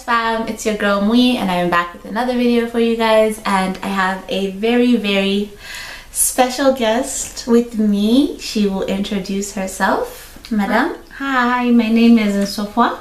fam, it's your girl Mwii, and I'm back with another video for you guys. And I have a very special guest with me. She will introduce herself. Madam. Hi, my name is Nsofwa.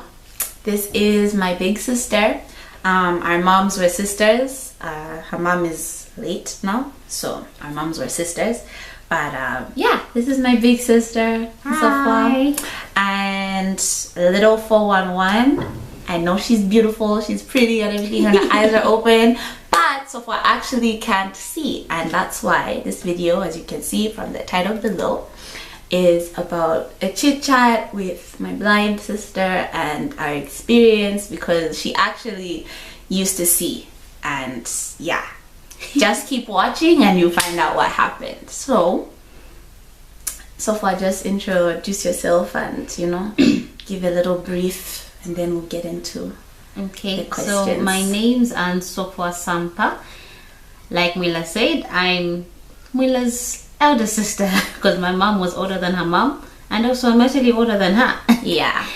This is my big sister. Our moms were sisters. Her mom is late now, so our moms were sisters. But yeah, this is my big sister, Nsofwa. And little 411. I know she's beautiful, she's pretty and everything, and her eyes are open, but Nsofwa actually can't see, and that's why this video, as you can see from the title below, is about a chit chat with my blind sister and our experience, because she actually used to see. And yeah, just keep watching and you'll find out what happened. So Nsofwa, just introduce yourself and, you know, give a little brief, and then we'll get into the questions. So my name's Nsofwa Sampa. Like Mila said, I'm Mila's elder sister because my mom was older than her mom, and also I'm actually older than her. Yeah,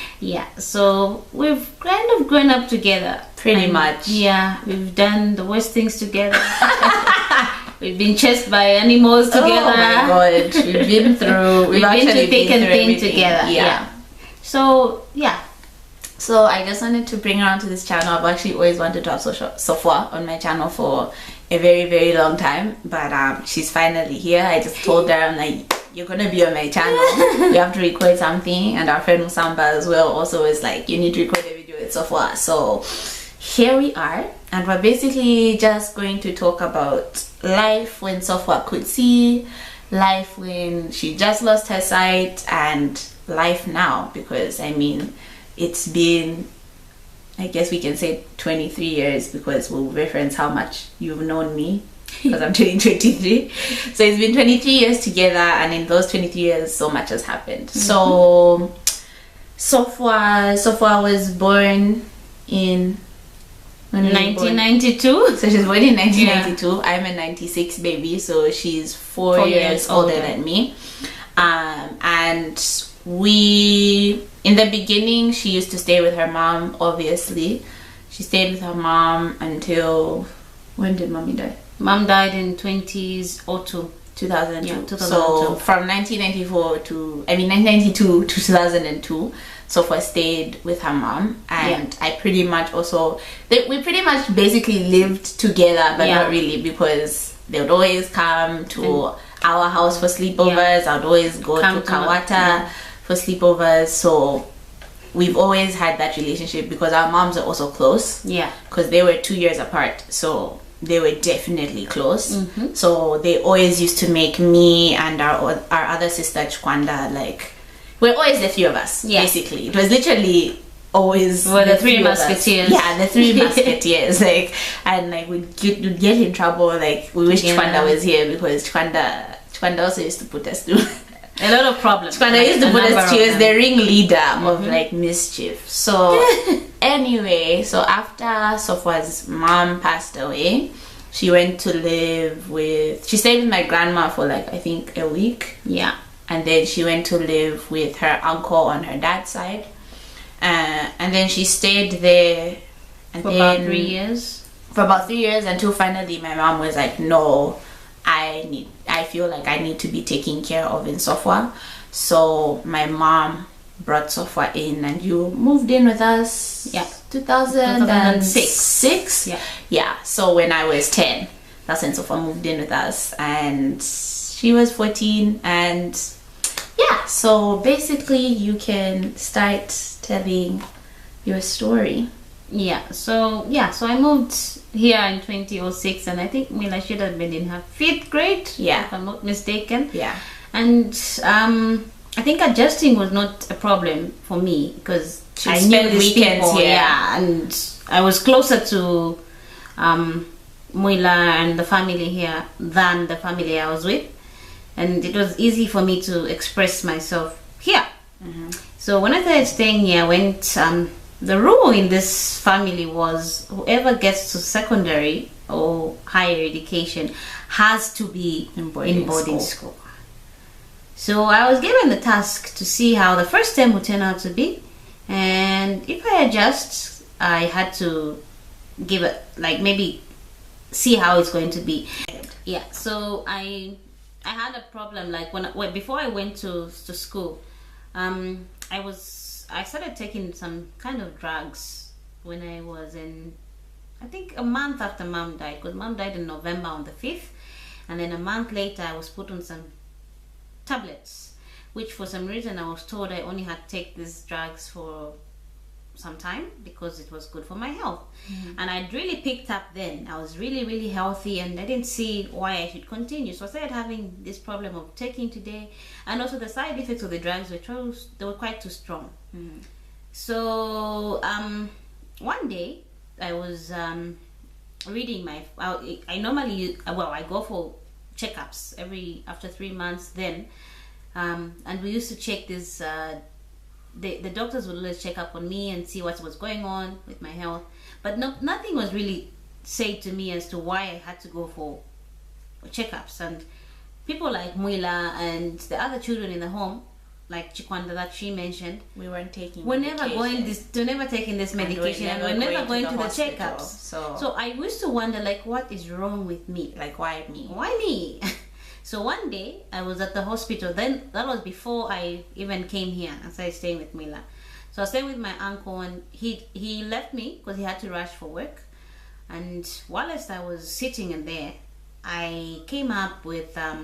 so we've kind of grown up together. Pretty much. Yeah, we've done the worst things together. We've been chased by animals together. Oh my god, we've been through we've been to thick and thin together. Yeah. So yeah. So I just wanted to bring her onto this channel. I've actually always wanted to have Nsofwa on my channel for a very long time, but she's finally here. I just told her, I'm like, you're gonna be on my channel. We have to record something, and our friend Musamba as well also is like, you need to record a video with Nsofwa. So here we are, and we're basically just going to talk about life when Nsofwa could see, life when she just lost her sight, and life now, because I mean, it's been, I guess we can say 23 years, because we'll reference how much you've known me, because I'm turning 23. So it's been 23 years together, and in those 23 years so much has happened. So Nsofwa was born in 1992. So she's born in 1992. Yeah. I'm a 96 baby, so she's 4 years older than me. And we, in the beginning, she used to stay with her mom. Obviously, she stayed with her mom until, when did mommy die? Mom died in 2002. 2002. Yeah, 2002. So from 1994 to, I mean 1992 to 2002, Nsofwa stayed with her mom, and I pretty much also, we pretty much basically lived together, but not really, because they would always come to our house for sleepovers. I would always go to Kawata for sleepovers. So we've always had that relationship, because our moms are also close, because they were 2 years apart, so they were definitely close. So they always used to make me and our other sister Chikwanda, like, we're always the three of us, basically. It was literally always the three musketeers. Yeah, the three musketeers. Like, and like we'd get in trouble. Like, we wish Chikwanda was here, because Chikwanda also used to put us through a lot of problems. Chikwanda used to put us through as the ringleader of like mischief. So anyway, so after Nsofwa's mom passed away, she went to live with, she stayed with my grandma for like, I think a week. Yeah. And then she went to live with her uncle on her dad's side. And then she stayed there for about 3 years. For about 3 years, until finally my mom was like, no, I feel like I need to be taking care of Nsofwa. So my mom brought Nsofwa in, and you moved in with us. 2006. Yeah. So when I was 10, that's when Nsofwa moved in with us, and she was 14. And yeah, so basically you can start telling your story. So I moved here in 2006, and I think Mila should have been in her 5th grade, if I'm not mistaken. And I think adjusting was not a problem for me, because I knew these weekends people, and I was closer to Mwila and the family here than the family I was with, and it was easy for me to express myself here. So when I started staying here, the rule in this family was whoever gets to secondary or higher education has to be in boarding school. So I was given the task to see how the first term would turn out to be, and if I adjust, I had to give it, like, maybe see how it's going to be. Yeah, so I had a problem, like when before I went to school. I started taking some kind of drugs when I was in, I think, a month after mom died, because mom died in November on the 5th, and then a month later I was put on some tablets, which for some reason I was told I only had to take these drugs for some time because it was good for my health. And I'd really picked up then. I was really healthy, and I didn't see why I should continue. So I started having this problem of taking today, and also the side effects of the drugs they were quite too strong. So one day I was reading I normally I go for checkups after 3 months then, and we used to check this. The doctors would always check up on me and see what was going on with my health, but nothing was really said to me as to why I had to go for checkups. And people like Mwii and the other children in the home, like Chikwanda that she mentioned, we're never taking this medication, and we're never going to the checkups. So I used to wonder, like, what is wrong with me? Like, why me? Why me? So one day I was at the hospital. Then that was before I even came here and started staying with Mila. So I was staying with my uncle, and he left me because he had to rush for work. And whilst I was sitting in there, I came with I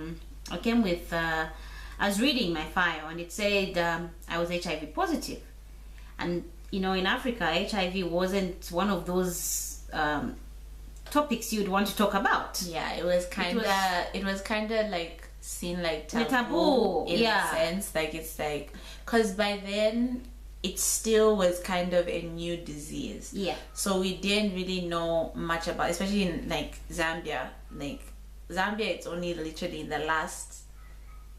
was reading my file, and it said I was HIV positive. And in Africa, HIV wasn't one of those topics you'd want to talk about. Yeah, it was kind of like seen like taboo in a sense. Like, it's like, because by then it still was kind of a new disease. Yeah. So we didn't really know much about, especially in like Zambia. Like Zambia, it's only literally in the last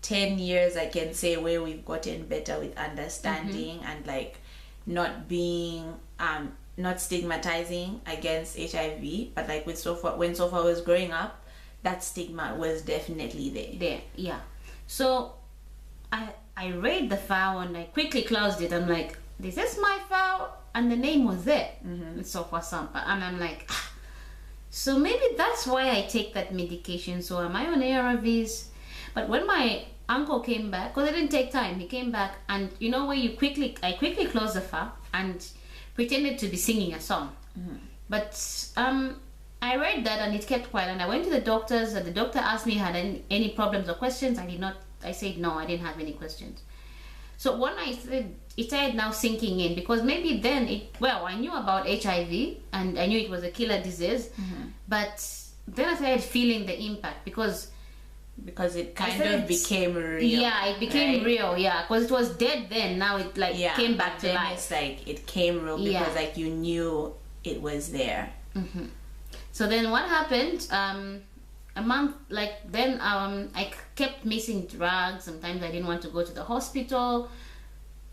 10 years I can say where we've gotten better with understanding and like not being not stigmatizing against HIV, but like with Nsofwa, when Nsofwa was growing up, that stigma was definitely there. Yeah. So I read the file and I quickly closed it. I'm like, this is my file, and the name was there, Nsofwa Sampa, and I'm like, so maybe that's why I take that medication. So am I on ARVs? But when my uncle came back, because it didn't take time, he came back, and where I quickly closed the file and pretended to be singing a song. But I read that and it kept quiet, and I went to the doctors, and the doctor asked me had any problems or questions. I said no, I didn't have any questions. So when I said, it started now sinking in, because maybe then I knew about HIV and I knew it was a killer disease, but then I started feeling the impact because it kind of became real. Yeah, it became real. Yeah, because it was dead then. Now it came back to life. It's like it came real because like you knew it was there. So then what happened? A month then I kept missing drugs. Sometimes I didn't want to go to the hospital,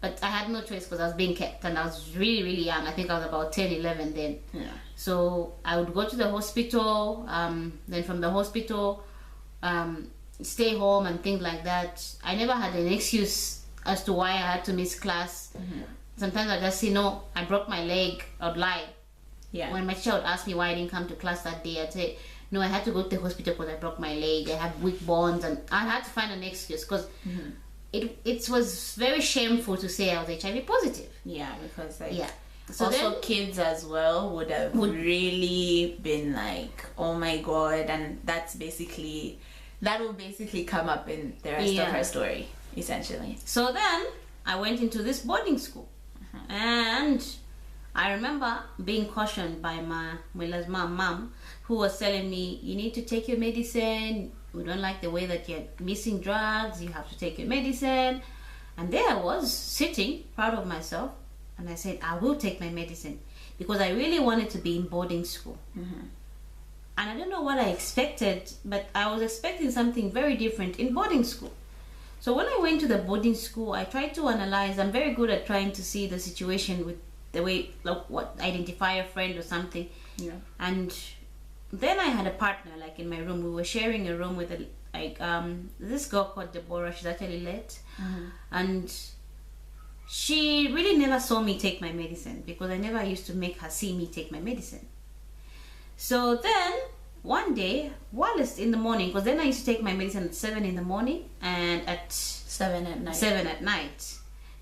but I had no choice because I was being kept, and I was really young. I think I was about 10, 11 then. Yeah. So I would go to the hospital. Then from the hospital, stay home and things like that. I never had an excuse as to why I had to miss class. Sometimes I just say, no, I broke my leg. I'd lie. Yeah. When my teacher would ask me why I didn't come to class that day, I'd say, no, I had to go to the hospital because I broke my leg. I have weak bones, and I had to find an excuse because it was very shameful to say I was HIV positive. Yeah, because so also then, kids as well would really been like, oh my god, and that will basically come up in the rest of her story, essentially. So then I went into this boarding school, and I remember being cautioned by Mwila's mom, who was telling me, you need to take your medicine. We don't like the way that you're missing drugs. You have to take your medicine. And there I was sitting, proud of myself, and I said, I will take my medicine, because I really wanted to be in boarding school. And I don't know what I expected, but I was expecting something very different in boarding school. So when I went to the boarding school, I tried to analyze. I'm very good at trying to see the situation with the way, identify a friend or something. Yeah. And then I had a partner, in my room. We were sharing a room with this girl called Deborah. She's actually late. And she really never saw me take my medicine because I never used to make her see me take my medicine. So then one day, while it's in the morning, because then I used to take my medicine at 7 in the morning and at 7 at night. 7 at night.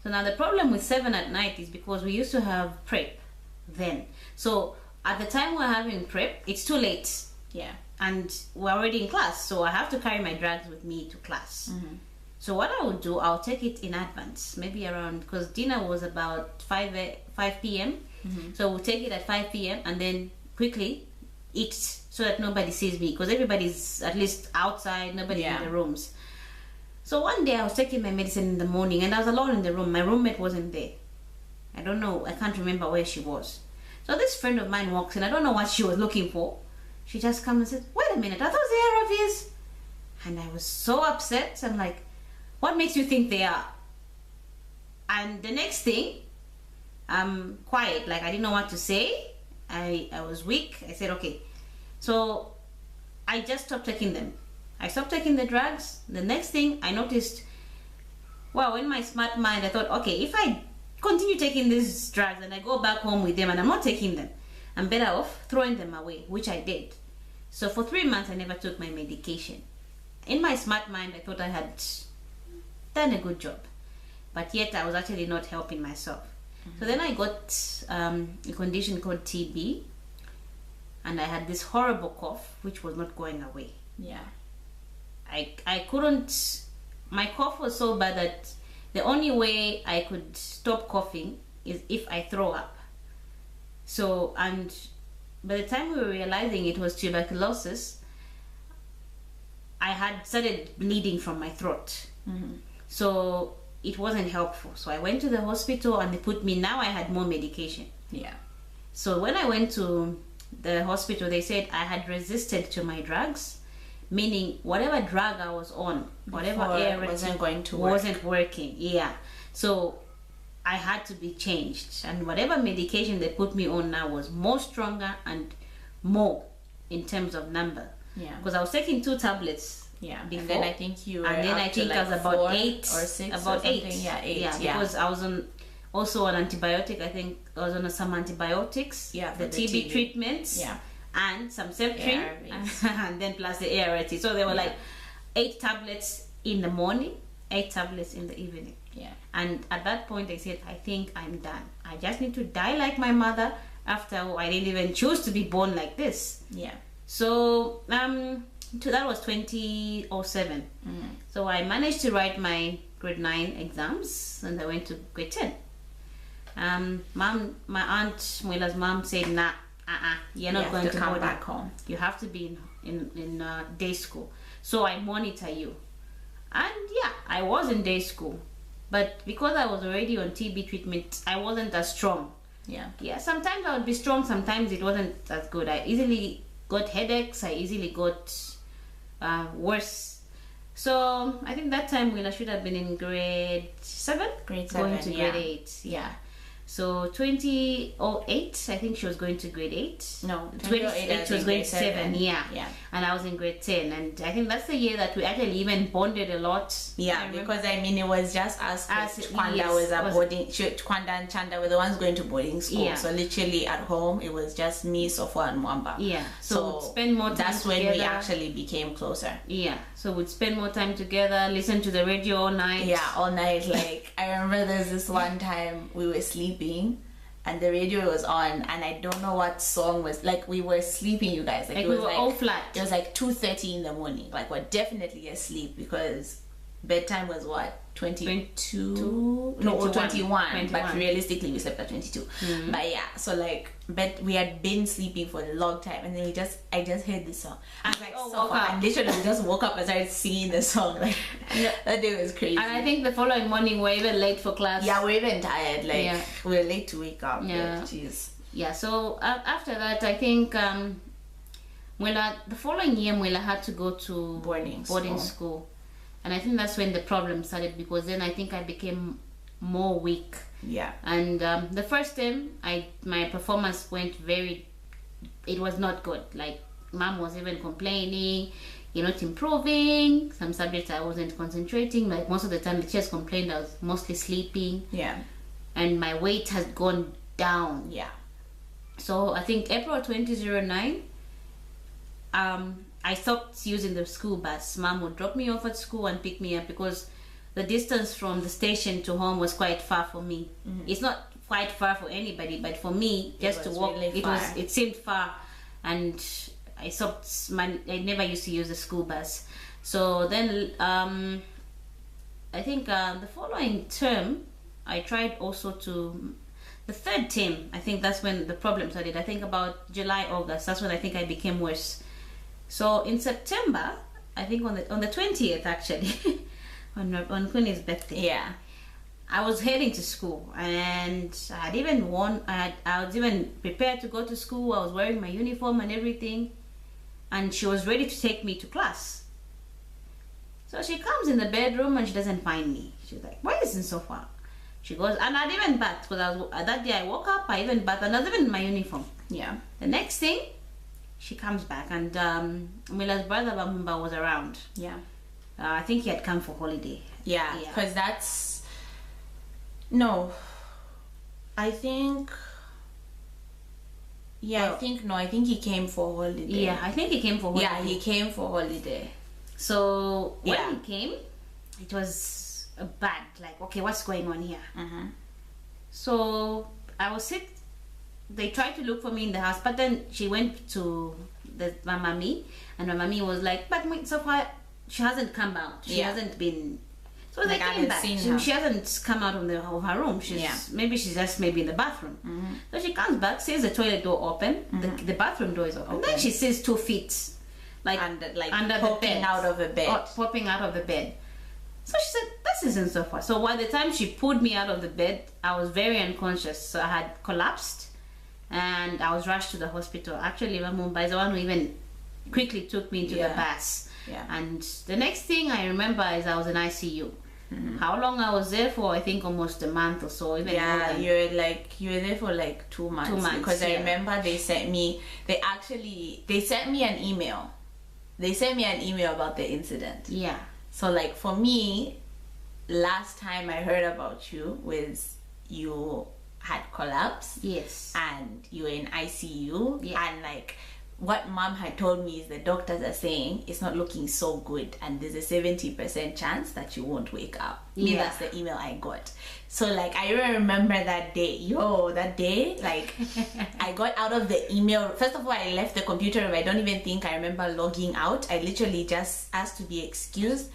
So now the problem with 7 at night is because we used to have prep then. So at the time we're having prep, it's too late. Yeah. And we're already in class, so I have to carry my drugs with me to class. Mm-hmm. So what I would do, I'll take it in advance, maybe around, because dinner was about 5 p.m. Mm-hmm. So we'll take it at 5 p.m. and then quickly eat so that nobody sees me, because everybody's at least outside, nobody's in the rooms. So one day I was taking my medicine in the morning and I was alone in the room. My roommate wasn't there. I don't know, I can't remember where she was. So this friend of mine walks in. I don't know what she was looking for. She just comes and says, wait a minute, are those the ARVs? And I was so upset. I'm like, what makes you think they are? And the next thing, I'm quiet, like I didn't know what to say. I was weak. I said, okay. So I just stopped taking them. I stopped taking the drugs. The next thing I noticed, well, in my smart mind, I thought, okay, if I continue taking these drugs and I go back home with them and I'm not taking them, I'm better off throwing them away, which I did. So for 3 months, I never took my medication. In my smart mind, I thought I had done a good job, but yet I was actually not helping myself. Mm-hmm. So then I got a condition called TB, and I had this horrible cough, which was not going away. Yeah. I couldn't, my cough was so bad that the only way I could stop coughing is if I throw up. So, and by the time we were realizing it was tuberculosis, I had started bleeding from my throat. Mm-hmm. So it wasn't helpful. So I went to the hospital and they put me, now I had more medication. Yeah. So when I went to the hospital, they said I had resisted to my drugs, meaning whatever drug I was on, whatever ART wasn't working. Yeah. So I had to be changed, and whatever medication they put me on now was more stronger and more in terms of number. Yeah. Because I was taking 2 tablets. Yeah. Before, and then I think you were and then I think like I was about 8 or 6 about or 8. Yeah, 8. Yeah, because I was on also on antibiotic. I think I was on some antibiotics. Yeah, the TB treatments. Yeah. And some Septrin, and then plus the ART. So there were like 8 tablets in the morning, 8 tablets in the evening. Yeah. And at that point, I said, I think I'm done. I just need to die like my mother. After all, I didn't even choose to be born like this. Yeah. So that was 2007. Mm-hmm. So I managed to write my grade 9 exams, and I went to grade 10. My aunt Mwila's mom said, nah. You're not going to come back home. You have to be in day school. So I monitor you. And yeah, I was in day school. But because I was already on TB treatment, I wasn't as strong. Yeah. Yeah, sometimes I would be strong, sometimes it wasn't as good. I easily got headaches, I easily got worse. So I think that time when I should have been in grade 7? Grade 7, going to grade 8. Yeah. So 2008, I think she was going to grade 8. No, 2008 she was going to 7. Yeah. And I was in grade 10, and I think that's the year that we actually even bonded a lot. Yeah, because I mean it was just us. Kwanda was a boarding. Kwanda and Chanda were the ones going to boarding school. Yeah. So literally at home it was just me, Nsofwa, and Mwamba. Yeah. So we'd spend more time that's together. when we actually became closer. Yeah. So we'd spend more time together, listen to the radio all night. Yeah, all night. Like I remember there's this one time we were sleeping and the radio was on, and I don't know what song was, like we were sleeping, you guys, like it was we were all flat. It was like 2:30 in the morning, like we're definitely asleep because bedtime was what, 22 no, or 21, but realistically we slept at 22. Mm-hmm. But yeah, so like, but we had been sleeping for a long time, and then I just heard this song. I was like, and literally just woke up and started singing the song. Like that day was crazy. And I think the following morning we're even late for class. Yeah, we're even tired. Like we were late to wake up. Yeah, jeez. Yeah. So after that, I think the following year Mwila had to go to boarding school. And I think that's when the problem started, because then I think I became more weak. Yeah. And the first time, my performance went it was not good. Like, mom was even complaining, you're not improving. Some subjects I wasn't concentrating. Like, most of the time the teachers complained I was mostly sleeping. Yeah. and my weight has gone down. Yeah. So I think April 2009, I stopped using the school bus. Mom would drop me off at school and pick me up because the distance from the station to home was quite far for me. It's not quite far for anybody, but for me, just to walk, really it seemed far, and I stopped. I never used to use the school bus. So then, I think the following term, I tried also to. The third term, I think that's when the problem started. I think about July, August. That's when I think I became worse. So in September, I think on the 20th actually, on Queenie's birthday. Yeah. I was heading to school, and I was even prepared to go to school. I was wearing my uniform and everything, and she was ready to take me to class. So she comes in the bedroom and she doesn't find me. She's like, "Why is Nsofwa?" She goes, and I'd even bathed because that day I woke up, I even bathed, and I was even in my uniform. Yeah. The next thing, she comes back, and Mila's brother Bamumba was around. Yeah. I think he had come for holiday. Yeah, because that's... No. I think... Yeah, well, I think he came for holiday. Yeah, I think he came for holiday. Yeah, he came for holiday. So, when he came, it was... bad, like, okay, what's going on here? So I was sick. They tried to look for me in the house, but then she went to my mommy, and my mommy was like, "But so far she hasn't come out. She hasn't been." So they came back. She hasn't come out of her room. Maybe she's just in the bathroom. So she comes back, sees the toilet door open, the bathroom door is open. And then she sees 2 feet, under popping out of the bed. Popping out of the bed. So she said, "This isn't Nsofwa." So by the time she pulled me out of the bed, I was very unconscious. So I had collapsed, and I was rushed to the hospital. Actually, Mumbai is the one who even quickly took me into the bus. Yeah. And the next thing I remember is I was in ICU. How long I was there for? I think almost a month or so. Even you were there for like 2 months. 2 months. Because I remember they sent me an email. They sent me an email about the incident. Yeah. So like for me, last time I heard about you was you had collapsed. Yes. And you were in ICU. Yeah. And like what mom had told me is the doctors are saying it's not looking so good, and there's a 70% chance that you won't wake up. Yeah. That's the email I got. So like I remember that day. Like I got out of the email. First of all, I left the computer room. I don't even think I remember logging out. I literally just asked to be excused,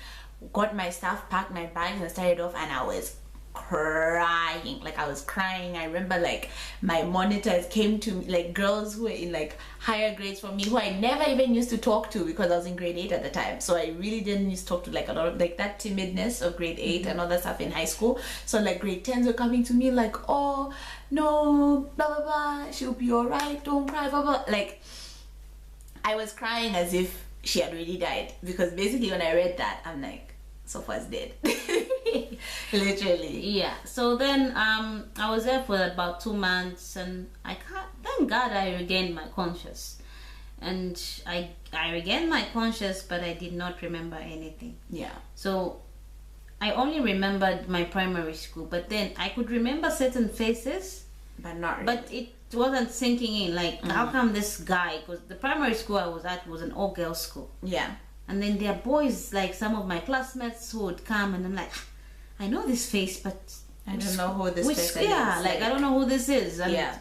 got my stuff, packed my bags, and started off, and I was crying. Like I was crying. I remember like my monitors came to me, like girls who were in like higher grades from me, who I never even used to talk to because I was in grade 8 at the time. So I really didn't used to talk to like a lot of like that timidness of grade 8 and all that stuff in high school. So like grade 10s were coming to me like, "Oh no, blah blah blah, she'll be alright, don't cry, blah blah." Like I was crying as if she had already died, because basically when I read that, I'm like, Nsofwa's dead. Literally. Yeah. So then I was there for about 2 months, and thank God I regained my conscious. And I regained my conscious, but I did not remember anything. Yeah. So I only remembered my primary school, but then I could remember certain faces, but not really. But it wasn't sinking in, like how come this guy, because the primary school I was at was an all-girls school. Yeah. And then there are boys, like some of my classmates who would come, and I'm like, I know this face, but I don't know who this person is. Yeah, like I don't know who this is. And yeah.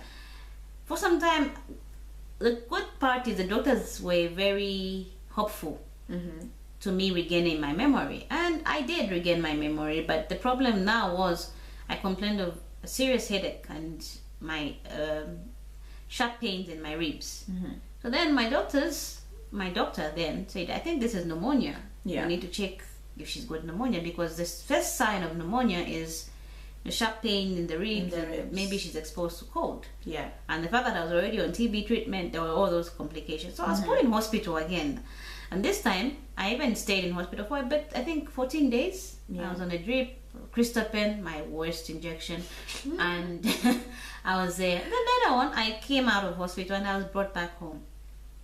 For some time, the good part is the doctors were very hopeful to me regaining my memory. And I did regain my memory, but the problem now was I complained of a serious headache and my sharp pains in my ribs. So then my doctor then said, "I think this is pneumonia. Yeah. We need to check if she's got pneumonia, because the first sign of pneumonia is the sharp pain in the ribs, and maybe she's exposed to cold." Yeah. And the fact that I was already on TB treatment, there were all those complications. So I was put in hospital again. And this time, I even stayed in hospital for I think 14 days. Yeah. I was on a drip, Cristopen, my worst injection. And I was there. And then later on, I came out of hospital and I was brought back home.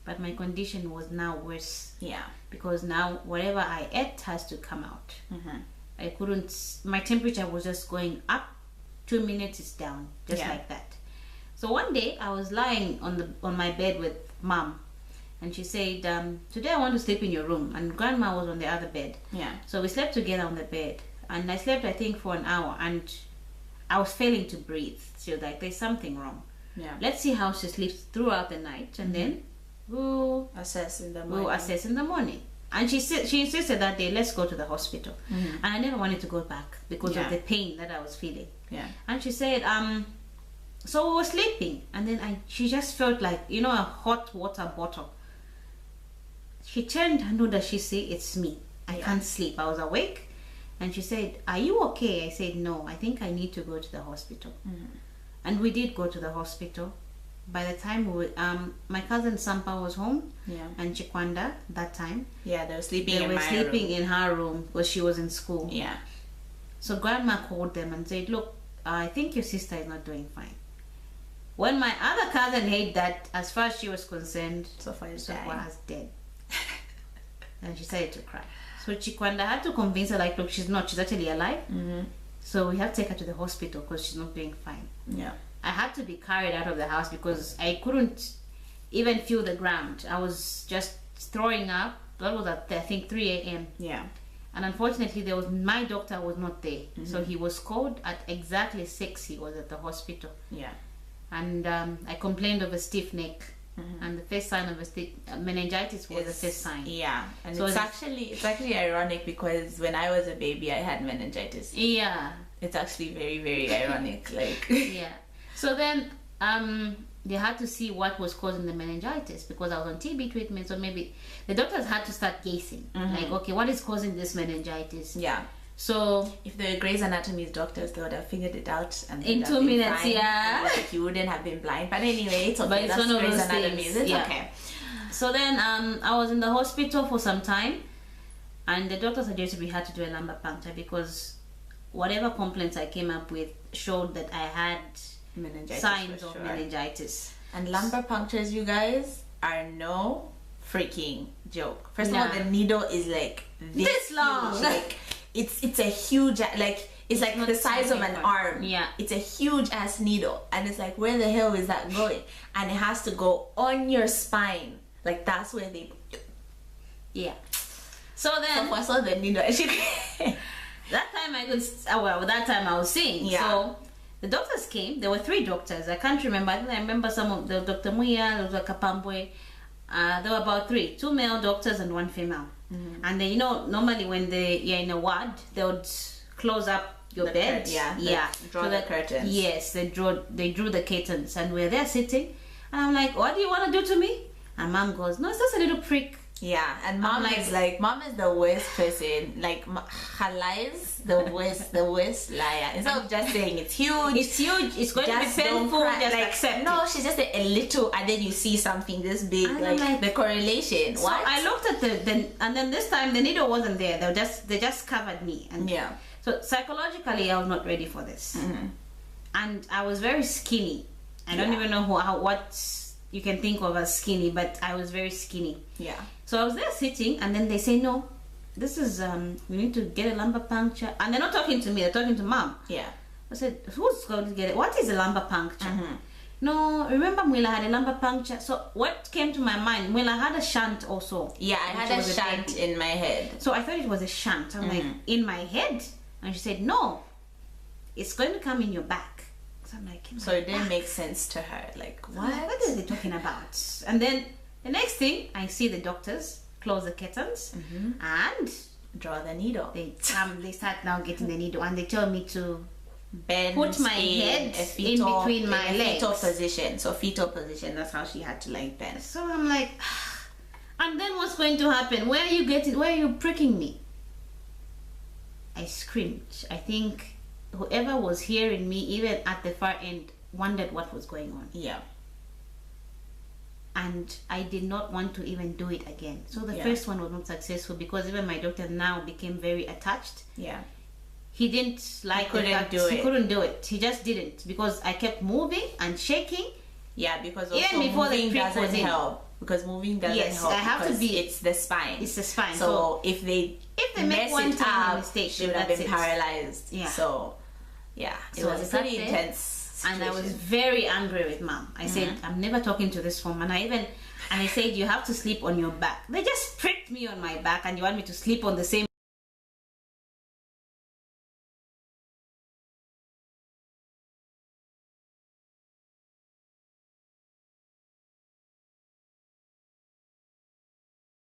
But my condition was now worse. Yeah. Because now whatever I ate has to come out. I couldn't, my temperature was just going up 2 minutes it's down, just like that. So one day I was lying on my bed with mom, and she said, today I want to sleep in your room, and grandma was on the other bed. So we slept together on the bed, and I slept I think for an hour, and I was failing to breathe. She was like, there's something wrong. Let's see how she sleeps throughout the night, and then we'll assess in the morning. And she insisted that day, let's go to the hospital. And I never wanted to go back because of the pain that I was feeling. And she said, so we were sleeping, and then she just felt like, you know, a hot water bottle. She turned and looked, she said, it's me. I can't sleep. I was awake. And she said, are you okay? I said, no, I think I need to go to the hospital. And we did go to the hospital. By the time my cousin Sampa was home, and Chikwanda that time, they were sleeping in her room because she was in school. So grandma called them and said, look, I think your sister is not doing fine. When my other cousin heard that, as far as she was concerned, Nsofwa was dead. And she started to cry. So Chikwanda had to convince her, like, look, she's actually alive. So we have to take her to the hospital because she's not doing fine. I had to be carried out of the house because I couldn't even feel the ground. I was just throwing up. That was at, I think, 3 a.m. And unfortunately, my doctor was not there. So he was called at exactly 6. He was at the hospital. And I complained of a stiff neck. And the first sign of meningitis was the first sign. And so it's actually ironic because when I was a baby, I had meningitis. It's actually very, very ironic. So then they had to see what was causing the meningitis because I was on TB treatment. So maybe the doctors had to start guessing, like, okay, what is causing this meningitis? So if the Grey's Anatomy's doctors, they would have figured it out and in 2 minutes. Like you wouldn't have been blind. But anyway, it's okay. But it's one of those things. It's okay. So then I was in the hospital for some time, and the doctor suggested we had to do a lumbar puncture because whatever complaints I came up with showed that I had signs of meningitis. And lumbar punctures, you guys, are no freaking joke. First of all, the needle is like this long. Like it's a huge, like it's like the size of an arm. It's a huge ass needle, and it's like, where the hell is that going? And it has to go on your spine. Like that's where they. So then I saw the needle. that time I could. That time I was seeing. So the doctors came. There were 3 doctors. I can't remember. I remember some of the Dr. Mwii, Dr. Kapambwe. There were about 3, 2 male doctors and 1 female. And they, you know, normally when you're in a ward, they would close up your bed. Draw the curtains. Yes, they drew the curtains, and we're there sitting, and I'm like, what do you want to do to me? And mom goes, no, it's just a little prick. And mom is like, mom is the worst person. Like her lies, the worst liar. Instead of just saying it's huge, it's going to be painful, just accept no, she's just a little, and then you see something this big, like the correlation. So I looked at and then this time the needle wasn't there. They just covered me, and so psychologically I was not ready for this, and I was very skinny. I don't even know what you can think of as skinny, but I was very skinny. So I was there sitting, and then they say, no, this is we need to get a lumbar puncture, and they're not talking to me, they're talking to mom. I said, who's going to get it? What is a lumbar puncture? No, remember Mwila had a lumbar puncture. So what came to my mind, Mwila had a shunt also. I had a shunt in my head. So I thought it was a shunt. I'm like, in my head? And she said, no, it's going to come in your back. So I'm like, so it didn't make sense to her. Like, what are they talking about? And then the next thing, I see the doctors close the curtains and draw the needle. They start now getting the needle, and they tell me to put my head in between my legs. Fetal position. So fetal position, that's how she had to like bend. So I'm like, and then what's going to happen? Where are you pricking me? I screamed. I think whoever was hearing me, even at the far end, wondered what was going on. And I did not want to even do it again. So the first one was not successful because even my doctor now became very attached. He didn't like he couldn't do it. He just didn't, because I kept moving and shaking. Because also even before moving doesn't help. Because moving doesn't help. I have to be. It's the spine. It's the spine. So if they make one tiny mistake, she would have been paralyzed. So Yeah, it was pretty intense situation. And I was very angry with mom. I said, I'm never talking to this woman. And I said, you have to sleep on your back. They just pricked me on my back and you want me to sleep on the same